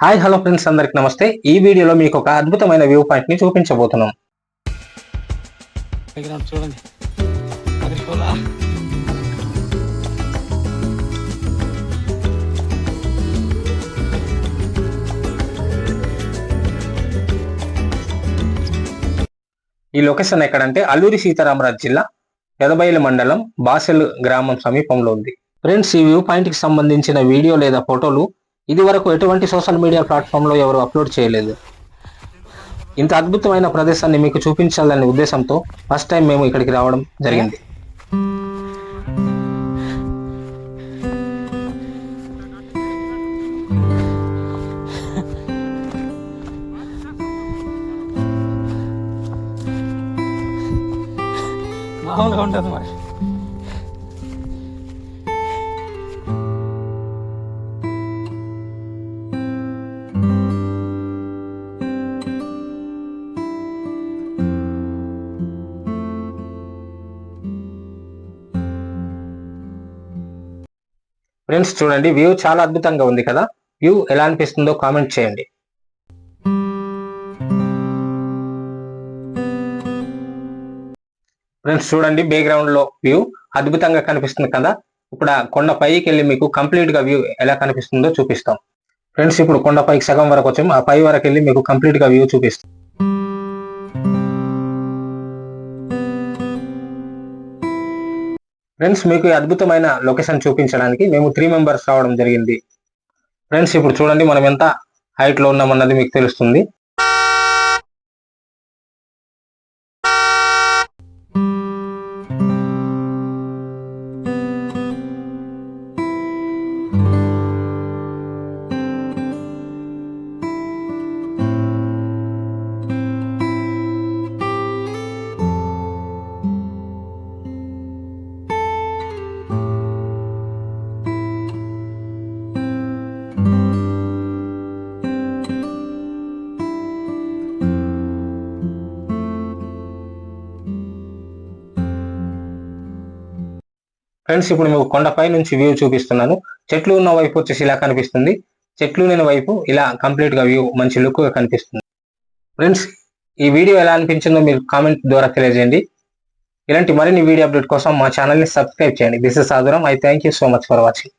Hi hello friends, అందరికి నమస్తే. ఈ వీడియోలో మీకు ఒక అద్భుతమైన వ్యూ పాయింట్ ని చూపించబోతున్నాం. చూడండి, ఈ లొకేషన్ ఎక్కడంటే అల్లూరి సీతారామరాజు జిల్లా పెదబయలు మండలం బాసెల్ గ్రామం సమీపంలో ఉంది. ఫ్రెండ్స్, ఈ వ్యూ పాయింట్ కి సంబంధించిన వీడియో లేదా ఫోటోలు ఇది వరకు ఎటువంటి సోషల్ మీడియా ప్లాట్ఫామ్ లో ఎవరు అప్లోడ్ చేయలేదు. ఇంత అద్భుతమైన ప్రదేశాన్ని మీకు చూపించాలనే ఉద్దేశంతో ఫస్ట్ టైం మేము ఇక్కడికి రావడం జరిగింది. మామూలుగా ఉంటుంది మరి. ఫ్రెండ్స్ చూడండి, వ్యూ చాలా అద్భుతంగా ఉంది కదా. వ్యూ ఎలా అనిపిస్తుందో కామెంట్ చేయండి. ఫ్రెండ్స్ చూడండి, బ్యాక్గ్రౌండ్ లో వ్యూ అద్భుతంగా కనిపిస్తుంది కదా. ఇప్పుడు ఆ కొండ పైకి వెళ్ళి మీకు కంప్లీట్ గా వ్యూ ఎలా కనిపిస్తుందో చూపిస్తాం. ఫ్రెండ్స్, ఇప్పుడు కొండ పైకి సగం వరకు వచ్చాము. ఆ పై వరకు వెళ్ళి మీకు కంప్లీట్ గా వ్యూ చూపిస్తాం. ఫ్రెండ్స్, మీకు ఈ అద్భుతమైన లొకేషన్ చూపించడానికి మేము 3 మెంబర్స్ రావడం జరిగింది. ఫ్రెండ్స్, ఇప్పుడు చూడండి మనం ఎంత హైట్ లో ఉన్నామన్నది మీకు తెలుస్తుంది. ఫ్రెండ్స్, ఇప్పుడు మీకు కొండపై నుంచి వ్యూ చూపిస్తున్నాను. చెట్లు ఉన్న వైపు వచ్చేసి ఇలా కనిపిస్తుంది, చెట్లు లేని వైపు ఇలా కంప్లీట్ గా వ్యూ మంచి లుక్ గా కనిపిస్తుంది. ఫ్రెండ్స్, ఈ వీడియో ఎలా అనిపించిందో మీరు కామెంట్ ద్వారా తెలియజేయండి. ఇలాంటి మరిన్ని వీడియో అప్డేట్ కోసం మా ఛానల్ ని సబ్స్క్రైబ్ చేయండి. దిస్ ఇస్ సాధురం. I thank you so much for watching.